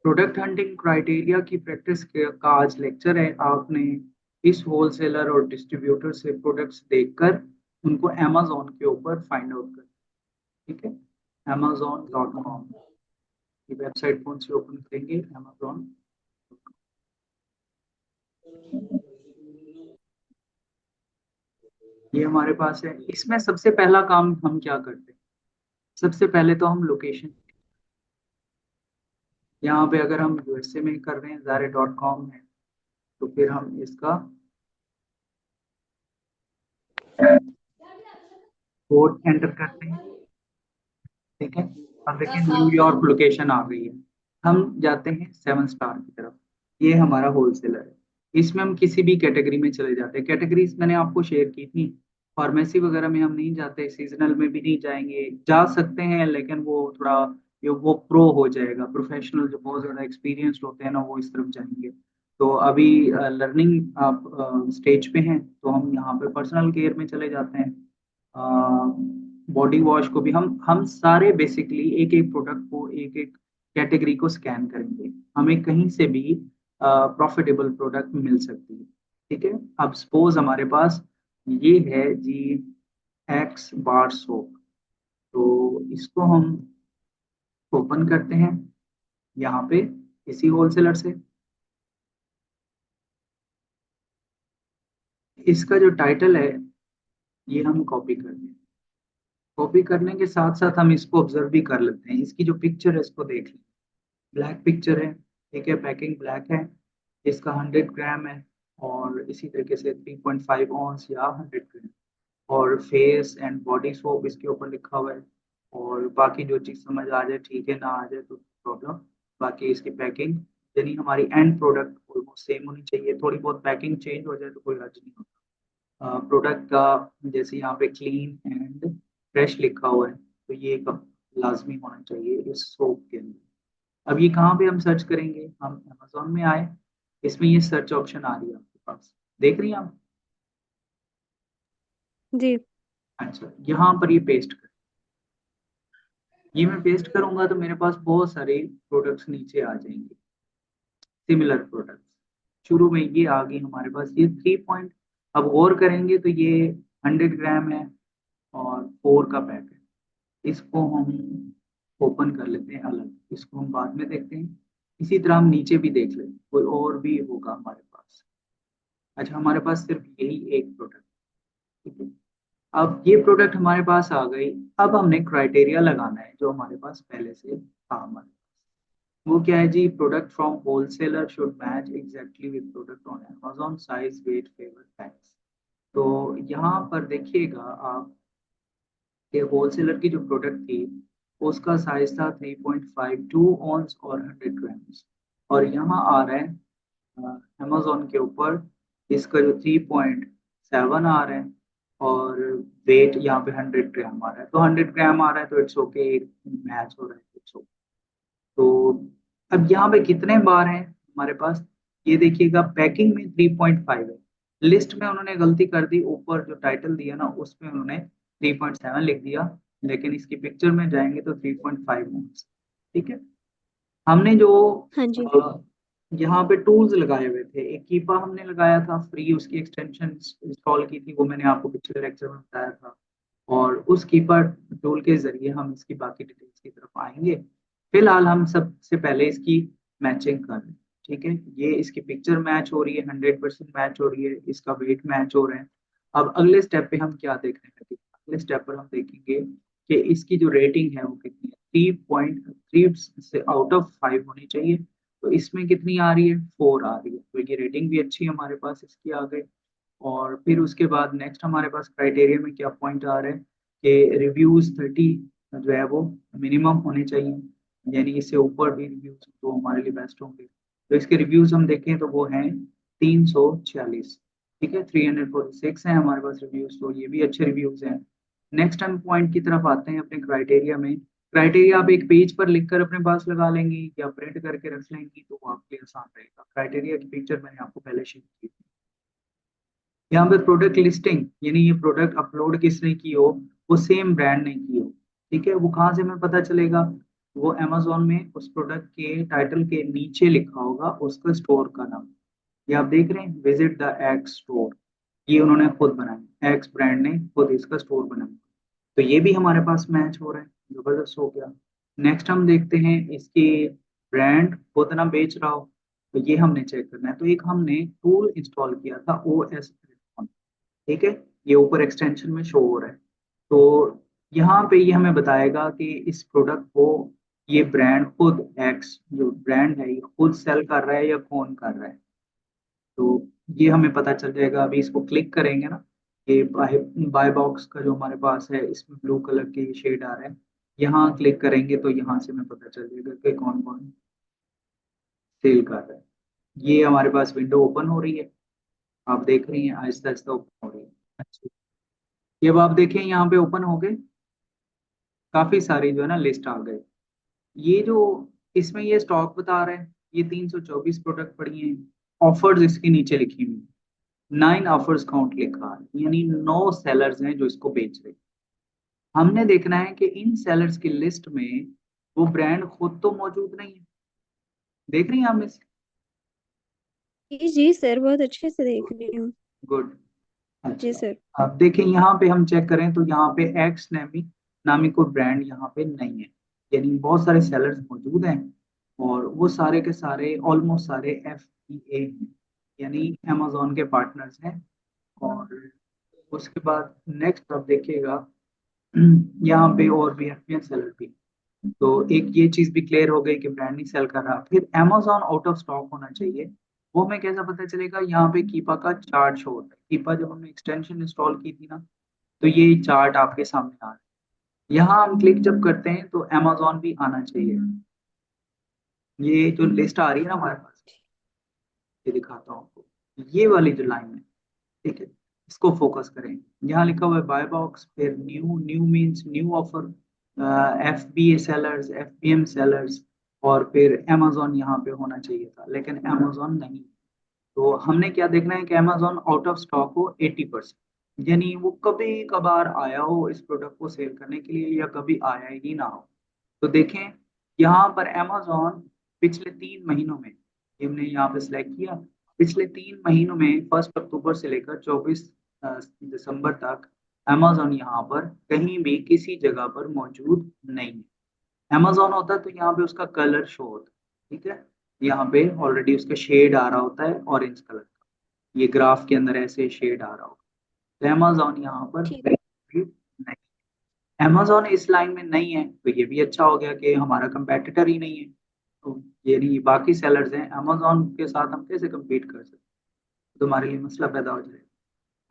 Product hunting criteria की practice का आज लेक्चर है। आपने इस होलसेलर और डिस्ट्रीब्यूटर से प्रोडक्ट्स देखकर उनको अमेजोन के ऊपर फाइंड आउट कर, ठीक है। amazon.com की वेबसाइट कौन सी ओपन करेंगे? amazon। ये हमारे पास है। इसमें सबसे पहला काम हम क्या करते हैं? सबसे पहले तो हम लोकेशन, यहाँ पे अगर हम यूएसए में कर रहे हैं, Zare.com है, तो फिर हम इसका कोड एंटर करते हैं, ठीक है। अब देखिए न्यूयॉर्क लोकेशन आ गई है। हम जाते हैं 7 स्टार की तरफ। ये हमारा होलसेलर है। इसमें हम किसी भी कैटेगरी में चले जाते हैं। कैटेगरीज मैंने आपको शेयर की थी। फार्मेसी वगैरह में हम नहीं जाते, सीजनल में भी नहीं जाएंगे, जा सकते हैं लेकिन वो थोड़ा वो प्रो हो जाएगा। प्रोफेशनल जो बहुत ज्यादा एक्सपीरियंस्ड होते हैं ना, वो इस तरफ जाएंगे। तो अभी लर्निंग आप स्टेज पे हैं, तो हम यहाँ पे पर्सनल केयर में चले जाते हैं। बॉडी वॉश को भी हम सारे बेसिकली एक एक प्रोडक्ट को, एक एक कैटेगरी को स्कैन करेंगे। हमें कहीं से भी प्रॉफिटेबल प्रोडक्ट मिल सकती है, ठीक है। अब सपोज हमारे पास ये है जी एक्स बार सोप, तो इसको हम ओपन करते हैं यहाँ पे इसी होलसेलर से। इसका जो टाइटल है ये हम कॉपी करते हैं। कॉपी करने के साथ साथ हम इसको ऑब्जर्व भी कर लेते हैं। इसकी जो पिक्चर है इसको देख लें। ब्लैक पिक्चर है, ठीक है, पैकिंग ब्लैक है। इसका 100 ग्राम है, और इसी तरीके से 3.5 ऑन्स या 100 ग्राम। और फेस एंड बॉडी सोप इसके ऊपर लिखा हुआ है। और बाकी जो चीज़ समझ आ जाए ठीक है, ना आ जाए तो प्रॉब्लम। बाकी इसकी पैकिंग यानी हमारी एंड प्रोडक्ट ऑलमोस्ट सेम होनी चाहिए। थोड़ी बहुत पैकिंग चेंज हो जाए तो कोई हर्ज नहीं होता। प्रोडक्ट का जैसे यहाँ पे क्लीन एंड फ्रेश लिखा हुआ है, तो ये एक लाजमी होना चाहिए इस सोप के अंदर। अब ये कहाँ पे हम सर्च करेंगे? हम अमेजोन में आए, इसमें ये सर्च ऑप्शन आ रही है आपके पास, देख रही हैं आप? जी। अच्छा, यहाँ पर ये पेस्ट कर, ये मैं पेस्ट करूंगा तो मेरे पास बहुत सारे प्रोडक्ट्स नीचे आ जाएंगे, सिमिलर प्रोडक्ट्स। शुरू में ये आ गई हमारे पास, ये 3 पॉइंट। अब गौर करेंगे तो ये 100 ग्राम है और 4 का पैक है। इसको हम ओपन कर लेते हैं अलग, इसको हम बाद में देखते हैं। इसी तरह हम नीचे भी देख लें, कोई और भी होगा हमारे पास। अच्छा, हमारे पास सिर्फ यही एक प्रोडक्ट, ठीक है। अब ये प्रोडक्ट हमारे पास आ गई। अब हमने क्राइटेरिया लगाना है जो हमारे पास पहले से था हमारे। वो क्या है जी? Product from wholesaler should match exactly with product on Amazon size weight flavour tax. तो यहाँ पर देखिएगा आप कि होलसेलर की जो प्रोडक्ट थी उसका साइज था 3.52 ऑन्स और 100 ग्राम्स। और यहाँ आ रहा है अमेजोन के ऊपर इसका जो 3.7 आ रहा है, और वेट यहाँ पे 100 ग्राम आ रहा है। तो 100 ग्राम आ रहा है तो इट्स ओके, मैच हो रहा है, इट्स ओके। तो अब यहाँ पे कितने बार हैं हमारे पास? ये देखिएगा, पैकिंग में 3.5 है। लिस्ट में उन्होंने गलती कर दी, ऊपर जो टाइटल दिया ना उसमें उन्होंने 3.7 लिख दिया, लेकिन इसकी पिक्चर में जाएंगे तो 3.5 होंगे, ठीक है। हमने जो हाँ जी। यहाँ पे टूल्स लगाए हुए थे, एक कीपा हमने लगाया था फ्री, उसकी एक्सटेंशन इंस्टॉल की थी, वो मैंने आपको पिछले लेक्चर में बताया था। और उस कीपर टूल के जरिए हम इसकी बाकी डिटेल्स की तरफ आएंगे। फिलहाल हम सबसे पहले इसकी मैचिंग कर रहे हैं, ठीक है। ये इसकी पिक्चर मैच हो रही है, 100% मैच हो रही है, इसका वेट मैच हो रहा है। अब अगले स्टेप पे हम क्या देखने लगे? अगले स्टेप पर हम देखेंगे कि इसकी जो रेटिंग है वो कितनी है। 3.3 से आउट ऑफ 5 होनी चाहिए। तो इसमें कितनी आ रही है? 4 आ रही है, तो ये रेटिंग भी अच्छी है हमारे पास इसकी आ गई। और फिर उसके बाद नेक्स्ट हमारे पास क्राइटेरिया में क्या पॉइंट आ रहे हैं कि रिव्यूज 30 जो है वो मिनिमम होने चाहिए, यानी इससे ऊपर भी रिव्यूज तो हमारे लिए बेस्ट होंगे। तो इसके रिव्यूज हम देखें तो वो हैं 346, ठीक है। 346 है हमारे पास रिव्यूज, तो ये भी अच्छे रिव्यूज हैं। नेक्स्ट हम पॉइंट की तरफ आते हैं अपने क्राइटेरिया में। क्राइटेरिया आप एक पेज पर लिखकर अपने पास लगा लेंगी या प्रिंट करके रख लेंगी तो वो आपके लिए आसान रहेगा। क्राइटेरिया की पिक्चर मैंने आपको पहले शेयर की थी। यहाँ पे प्रोडक्ट लिस्टिंग, यानी ये प्रोडक्ट अपलोड किसने की हो, वो सेम ब्रांड ने की हो, ठीक है। वो कहाँ से हमें पता चलेगा? वो अमेज़न में उस प्रोडक्ट के टाइटल के नीचे लिखा होगा उसका स्टोर का नाम। ये आप देख रहे हैं, विजिट द एक्स स्टोर, ये उन्होंने खुद बनाया, एक्स ब्रांड ने खुद इसका स्टोर बनाया। तो ये भी हमारे पास मैच हो रहा है, जबरदस्त हो गया। नेक्स्ट हम देखते हैं इसकी ब्रांड खुद ना बेच रहा हो, तो ये हमने चेक करना है। तो एक हमने टूल इंस्टॉल किया था OS प्लेटफॉर्म, ठीक है, ये ऊपर एक्सटेंशन में शो हो रहा है। तो यहाँ पे ये हमें बताएगा कि इस प्रोडक्ट को ये ब्रांड खुद, एक्स जो ब्रांड है, ये खुद सेल कर रहा है या कौन कर रहा है। तो ये हमें पता चल जाएगा। अभी इसको क्लिक करेंगे ना, ये बाय बाय बॉक्स का जो हमारे पास है, इसमें ब्लू कलर के शेड आ रहे हैं, यहाँ क्लिक करेंगे तो यहाँ से हमें पता चल जाएगा कि कौन कौन सेल कर रहा है। ये हमारे पास विंडो ओपन हो रही है, आप देख रही हैं आहिस्ता आहिस्ता ओपन हो रही है। अच्छा, ये अब आप देखें यहाँ पे ओपन हो गए, काफी सारी जो है ना लिस्ट आ गए। ये जो इसमें ये स्टॉक बता रहे हैं, ये 324 प्रोडक्ट पड़ी हैं। ऑफर्स इसके नीचे लिखी हुई, 9 ऑफर्स काउंट लिखा है, यानी 9 सेलर्स हैं जो इसको बेच रहे हैं। हमने देखना है कि इन सेलर्स की लिस्ट में वो ब्रांड खुद तो मौजूद नहीं है। देख रही हैं आप मिस? जी जी सर, बहुत अच्छे से देख रही हूँ। गुड। जी अच्छा, सर। अब देखें यहाँ पे हम चेक करें तो यहाँ पे एक्स नामी नामी कोई ब्रांड यहाँ पे नहीं है, यानी बहुत सारे सेलर्स मौजूद हैं और वो सारे के सारे ऑलमोस्ट सारे FBA हैं, यानी अमेजोन के पार्टनर्स हैं। और उसके बाद नेक्स्ट आप देखिएगा यहाँ पे और भी FBA सेलर भी। तो एक ये चीज भी क्लियर हो गई कि ब्रांड नहीं सेल कर रहा। फिर Amazon आउट ऑफ स्टॉक होना चाहिए, वो हमें कैसे पता चलेगा? यहाँ पे कीपा का चार्ट शो होता है। कीपा जब हमने एक्सटेंशन इंस्टॉल की थी ना, तो ये चार्ट आपके सामने आ रहा है। यहाँ हम क्लिक जब करते हैं तो Amazon भी आना चाहिए। ये जो लिस्ट आ रही है ना हमारे पास, ये दिखाता हूँ आपको, ये वाली जो लाइन है, ठीक है, इसको फोकस करें। यहाँ लिखा हुआ है बाय बॉक्स, फिर new, new means new offer, FBA sellers, FBM sellers, और फिर Amazon यहाँ पे होना चाहिए था, लेकिन Amazon नहीं। तो हमने क्या देखना है कि Amazon आउट ऑफ स्टॉक हो 80%, यानी वो कभी कभार आया हो इस प्रोडक्ट को सेल करने के लिए या कभी आया ही ना हो। तो देखें यहाँ पर Amazon पिछले 3 महीनों में, ये हमने यहाँ पे सिलेक्ट किया, पिछले 3 महीनों में 1 अक्टूबर से लेकर 24 दिसंबर तक Amazon यहाँ पर कहीं भी किसी जगह पर मौजूद नहीं है। Amazon होता तो यहाँ पे उसका कलर शो होता, ठीक है, यहाँ पे ऑलरेडी उसका शेड आ रहा होता है ऑरेंज कलर का, ये ग्राफ के अंदर ऐसे शेड आ रहा होगा। तो Amazon यहाँ पर ठीक। कहीं भी नहीं, Amazon इस लाइन में नहीं है, तो ये भी अच्छा हो गया कि हमारा कंपेटिटर ही नहीं है। तो यानी बाकी सेलर्स हैं, Amazon के साथ हम कैसे compete कर सकते हैं? तो हमारे लिए मसला पैदा हो जाएगा।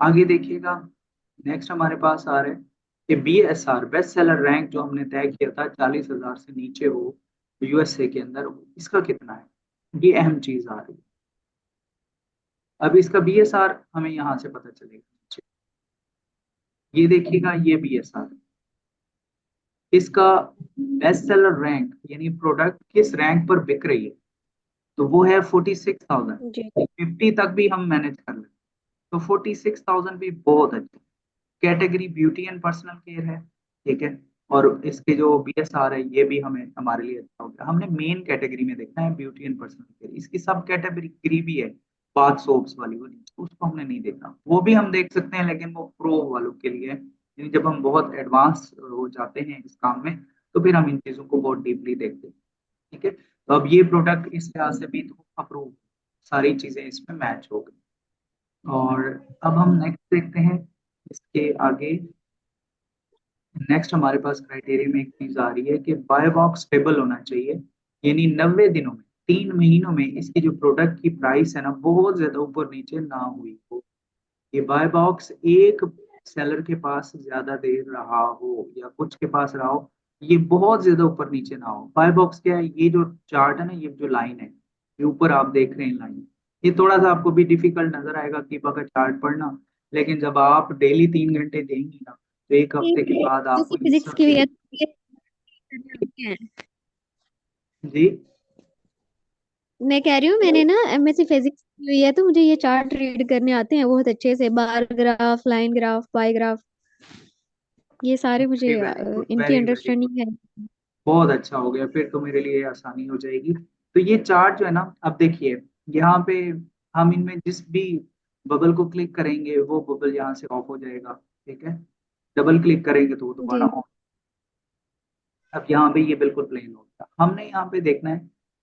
आगे देखिएगा, नेक्स्ट हमारे पास आ रहा है कि BSR बेस्ट सेलर रैंक जो हमने तय किया था 40,000 से नीचे हो USA के अंदर, इसका कितना है, ये अहम चीज आ रही है। अब इसका BSR हमें यहाँ से पता चलेगा, ये देखिएगा, ये BSR, इसका बेस्ट सेलर रैंक यानी प्रोडक्ट किस रैंक पर बिक रही है, तो वो है 46,000। जी 50 तक भी हम मैनेज कर लें तो 46,000 भी बहुत अच्छा। Category beauty and personal care है, ठीक है, और इसके जो BSR है ये भी हमें हमारे लिए अच्छा हो गया। हमने मेन कैटेगरी में देखना है ब्यूटी एंड पर्सनल केयर, इसकी सब कैटेगरी भी है, बाथ सोप्स वाली वो उसको हमने नहीं देखना, वो भी हम देख सकते हैं लेकिन वो प्रो वालों के लिए है, यानी जब हम बहुत एडवांस हो जाते हैं इस काम में तो फिर हम इन चीजों को बहुत डीपली देखते हैं, ठीक है। तो अब ये प्रोडक्ट इस लिहाज से भी तो अप्रूव, सारी चीजें इसमें मैच हो गई। और अब हम नेक्स्ट देखते हैं इसके आगे। नेक्स्ट हमारे पास क्राइटेरिया में एक चीज आ रही है कि बाय बॉक्स स्टेबल होना चाहिए, यानी 90 दिनों में, 3 महीनों में इसकी जो प्रोडक्ट की प्राइस है ना बहुत ज्यादा ऊपर नीचे ना हुई हो। ये बाय बॉक्स एक सेलर के पास ज्यादा देर रहा हो या कुछ के पास रहा हो, ये बहुत ज्यादा ऊपर नीचे ना हो। बाय बॉक्स क्या है, ये जो चार्ट है ना, ये जो लाइन है, ये ऊपर आप देख रहे हैं लाइन, ये थोड़ा सा आपको भी डिफिकल्ट नजर आएगा कीपा का चार्ट पढ़ना, लेकिन जब आप डेली 3 घंटे देंगी ना तो एक हफ्ते के बाद आपको ये फिजिक्स सब की भी चीजें। ये करने आते हैं। जी, मैं कह रही हूँ मैंने ना MSc फिजिक्स की हुई है, तो मुझे ये चार्ट रीड करने आते हैं बहुत अच्छे से, बार ग्राफ, लाइन ग्राफ, पाई ग्राफ, ये सारे मुझे वेरी वेरी गुड, इनकी वेरी वेरी गुड। अंडरस्टैंडिंग है। बहुत अच्छा हो गया, फिर तो मेरे लिए आसानी हो जाएगी। तो ये चार्ट जो है ना, अब देखिए यहाँ पे हम इनमें जिस भी बबल को क्लिक करेंगे वो बबल यहाँ से ऑफ हो जाएगा, ठीक है। डबल क्लिक करेंगे तो वो दोबारा जी ऑन। अब यहाँ पे ये बिल्कुल प्लेन होगा। हमने यहाँ पे देखना है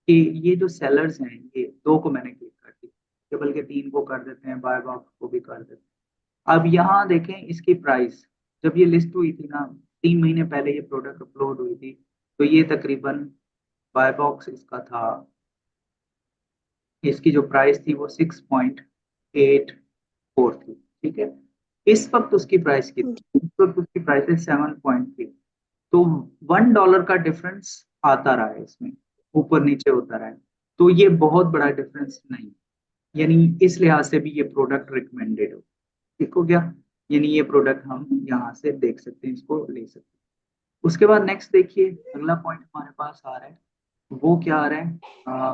कि ये जो सेलर्स हैं, ये दो को मैंने क्लिक कर दी, डबल के तीन को कर देते हैं, बाय बॉक्स को भी कर देते हैं। अब यहाँ देखें इसकी प्राइस, जब ये लिस्ट हुई थी ना, 3 महीने पहले ये प्रोडक्ट अपलोड हुई थी, तो ये तकरीबन बाय बॉक्स इसका था, इसकी जो प्राइस थी वो 6.84 थी, ठीक है। इस वक्त उसकी प्राइस जी कितनी, इस वक्त उसकी प्राइस है 7.3। तो $1 का डिफरेंस आता रहा है इसमें, ऊपर नीचे होता रहा है। तो ये बहुत बड़ा डिफरेंस नहीं, यानी इस लिहाज से भी ये प्रोडक्ट रिकमेंडेड हो, ठीक हो गया। यानी ये प्रोडक्ट हम यहाँ से देख सकते हैं, इसको ले सकते हैं। उसके बाद नेक्स्ट देखिए, अगला पॉइंट हमारे पास आ रहा है, वो क्या आ रहा है,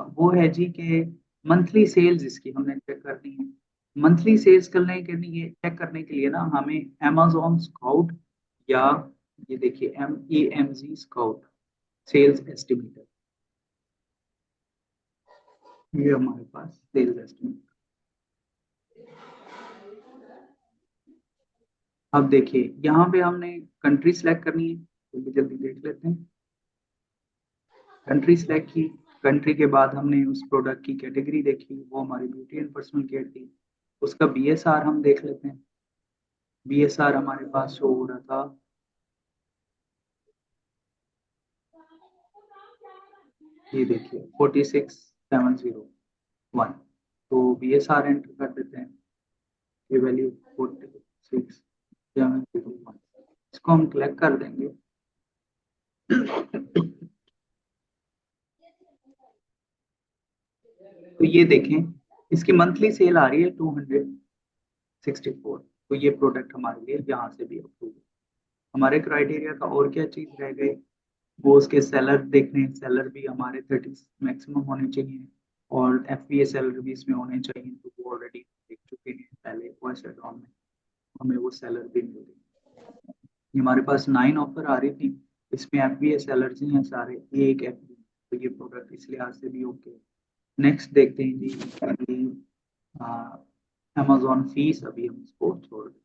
वो है जी के मंथली सेल्स इसकी हमने चेक करनी है। मंथली सेल्स करनी है, चेक करने के लिए ना हमें Amazon स्काउट, या ये देखिए MEMZ स्काउट सेल्स एस्टिमेटर, ये हमारे पास सेल्स एस्टिमेटर। अब देखिए यहाँ पे हमने कंट्री सिलेक्ट करनी है, जल्दी जल्दी देख लेते हैं। कंट्री सिलेक्ट की, कंट्री के बाद हमने उस प्रोडक्ट की कैटेगरी देखी, वो हमारी ब्यूटी एंड पर्सनल केयर थी। उसका BSR हम देख लेते हैं। BSR हमारे पास शो हो रहा था, ये देखिए 46,701। तो BSR एंटर कर देते हैं, ये वैल्यू 46,701, इसको हम कलेक्ट कर देंगे। तो ये देखें इसकी मंथली सेल आ रही है 264। तो ये प्रोडक्ट हमारे लिए यहाँ से भी अप्रूव है। हमारे क्राइटेरिया का और क्या चीज रह गई, वो उसके सेलर देखने हैं। सेलर भी हमारे 30 मैक्सिमम होने चाहिए, और FBA सेलर भी इसमें होने चाहिए, तो वो ऑलरेडी देख चुके हैं पहले फर्स्ट एड ऑन में, हमें वो सेलर भी मिल गए। हमारे पास 9 ऑफर आ रही थी, इसमें FBA सेलर्स ही हैं सारे, ये एक FBA, तो ये प्रोडक्ट इस लिहाज से भी ओके। नेक्स्ट देखते हैं जी, अमेजोन फीस, अभी हम इसको छोड़ दें।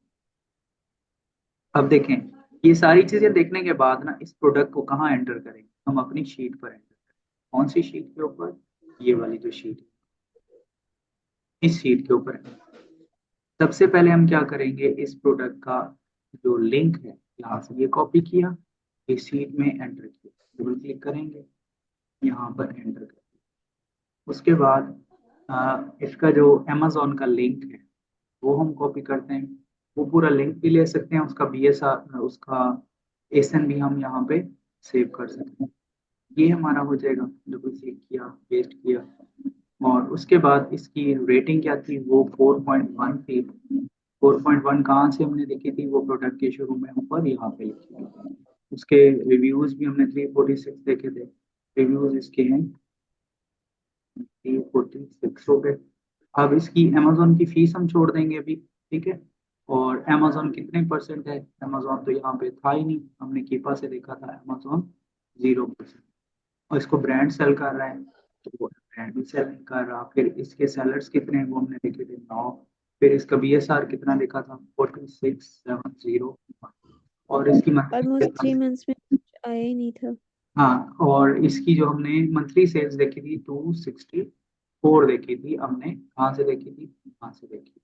अब देखें, ये सारी चीजें देखने के बाद ना इस प्रोडक्ट को कहाँ एंटर करेंगे, हम अपनी शीट पर एंटर करें। कौन सी शीट के ऊपर, ये वाली जो शीट है, इस शीट के ऊपर। सबसे पहले हम क्या करेंगे, इस प्रोडक्ट का जो लिंक है यहाँ से ये कॉपी किया, इस शीट में एंटर किया, डबल क्लिक करेंगे, यहाँ पर एंटर कर। उसके बाद इसका जो अमेजोन का लिंक है वो हम कॉपी करते हैं। वो पूरा लिंक भी ले सकते हैं, उसका BSR, उसका ASIN भी हम यहाँ पे सेव कर सकते हैं। ये हमारा हो जाएगा, डबल क्लिक किया, पेस्ट किया। और उसके बाद इसकी रेटिंग क्या थी, वो 4.1 थी। 4.1 कहाँ से हमने देखी थी, वो प्रोडक्ट के शुरू में ऊपर यहाँ पे लिखी थी। उसके रिव्यूज भी हमने 346 देखे थे, रिव्यूज इसके हैं 346 हो गए। अब इसकी अमेजोन की फीस हम छोड़ देंगे अभी, ठीक है। और अमेजोन कितने परसेंट है, अमेजोन तो यहाँ पे था ही नहीं, हमने कीपा से देखा था, अमेजोन 0%। और इसको ब्रांड सेल कर रहा है, तो वो ब्रांड भी सेल नहीं कर रहा। फिर इसके सेलर्स कितने हैं वो हमने देखे थे 9। फिर इसका BSR कितना देखा था, 46,701। और इसकी ऑलमोस्ट मंथली, 3 मंथ्स में कुछ आया ही नहीं था। हाँ, और इसकी जो हमने मंथली सेल्स देखी थी 264 देखी थी हमने, कहाँ से देखी थी, कहाँ से देखी,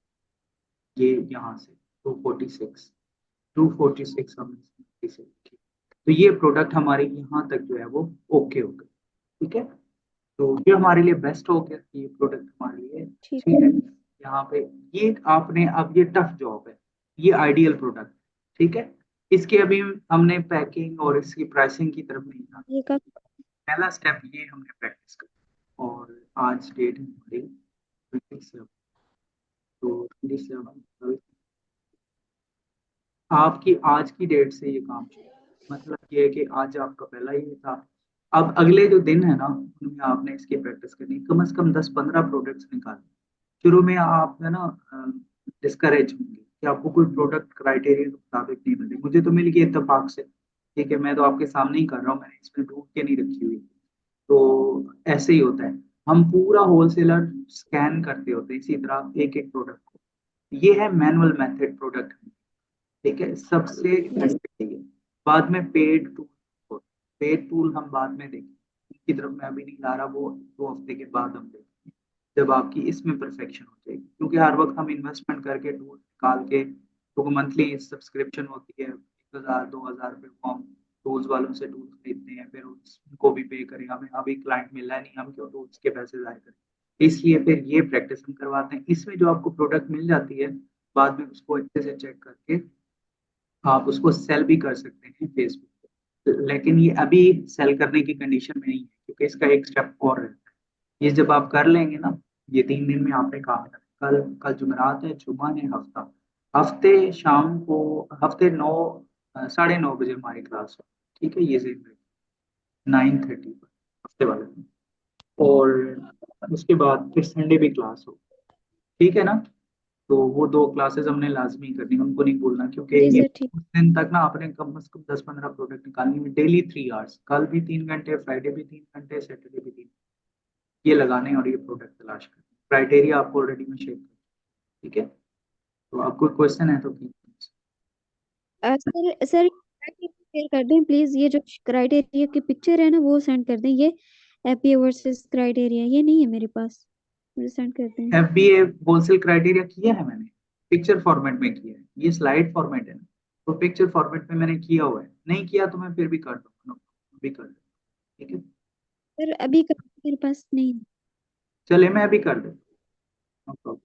ये यहाँ से 246, 246 हमने monthly sales देखी। तो ये प्रोडक्ट हमारे यहाँ तक जो है वो ओके हो गया, ठीक है। तो ये हमारे लिए बेस्ट हो गया, ये प्रोडक्ट हमारे लिए ठीक ठीक है। यहाँ पे ये आपने, अब ये टफ जॉब है, ये आइडियल प्रोडक्ट, ठीक है। इसके अभी हमने पैकिंग और इसकी प्राइसिंग की तरफ नहीं जाना, ये का पहला स्टेप ये हमने प्रैक्टिस कर। और आज डेट है हमारी 27, तो 27, आपकी आज की डेट से ये काम शुरू, मतलब ये है कि आज आपका पहला ही था। अब अगले जो दिन है ना, उनमें आपने इसकी प्रैक्टिस करनी है, कम से कम 10-15 प्रोडक्ट्स निकालने। शुरू में आप है ना डिस्करेज होंगे कि आपको कोई प्रोडक्ट क्राइटेरिया के मुताबिक नहीं मिल रही, मुझे तो मिल गई इत्तेफाक से ठीक है, मैं तो आपके सामने ही कर रहा हूँ, मैंने इसमें ढूंढ के नहीं रखी हुई। तो ऐसे ही होता है, हम पूरा होलसेलर स्कैन करते होते हैं इसी तरह एक एक प्रोडक्ट को। ये है मैनुअल मेथड प्रोडक्ट, ठीक है, सबसे जी पहले ये। बाद में पेड टूल, पेड टूल हम बाद में देखेंगे, उनकी तरफ मैं अभी नहीं ला रहा, वो 2 हफ्ते के बाद हम देखेंगे, जब आपकी इसमें परफेक्शन हो जाएगी। क्योंकि हर वक्त हम इन्वेस्टमेंट करके टूल निकाल के, तो मंथली सब्सक्रिप्शन होती है 1,000 2,000 रुपये को हम टूल्स वालों से टूल खरीदते हैं, फिर उनको भी पे करें, हमें अभी क्लाइंट मिला है नहीं, हम क्यों टूल्स के पैसे जाए करें। इसलिए फिर ये प्रैक्टिस हम करवाते हैं। इसमें जो आपको प्रोडक्ट मिल जाती है, बाद में उसको अच्छे से चेक करके आप उसको सेल भी कर सकते हैं फेसबुक पे। लेकिन ये अभी सेल करने की कंडीशन में नहीं है, क्योंकि इसका एक स्टेप और है। ये जब आप कर लेंगे ना, ये 3 दिन में आपने कहा था, कल कल जुमेरात है, जुमा है, हफ्ता, हफ्ते शाम को, हफ्ते 9 साढ़े 9 बजे हमारी क्लास हो, ठीक है, ये सेम 9:30 पर हफ्ते वाले दिन। और उसके बाद फिर संडे भी क्लास हो, ठीक है ना। तो वो 2 क्लासेस हमने लाजमी करनी, उनको नहीं भूलना, क्योंकि जी ये सर ठीक। उस दिन तक ना आपने कम से कम 10-15 प्रोडक्ट निकालनी है डेली, 3 आवर्स, कल भी 3 घंटे, फ्राइडे भी 3 घंटे, सैटरडे भी 3, ये लगाने और ये प्रोडक्ट तलाश करने। क्राइटेरिया आपको ऑलरेडी मैं शेयर कर, ठीक है। तो आपको क्वेश्चन है तो कीजिए। सर सर शेयर कर दें प्लीज, ये जो क्राइटेरिया की पिक्चर है ना वो सेंड कर दें। ये एपीए वर्सेस क्राइटेरिया ये नहीं है मेरे पास, मुझे सेंड कर दें। एफबीए होलसेल क्राइटेरिया किया है मैंने, पिक्चर फॉर्मेट में किया है, ये स्लाइड फॉर्मेट है ना, तो पिक्चर फॉर्मेट में मैंने किया हुआ है, नहीं किया तो मैं फिर भी कर दूंगा, भी कर दूंगा, ठीक है। सर अभी मेरे पास नहीं है। चलिए मैं अभी कर दूंगा, नो प्रॉब्लम।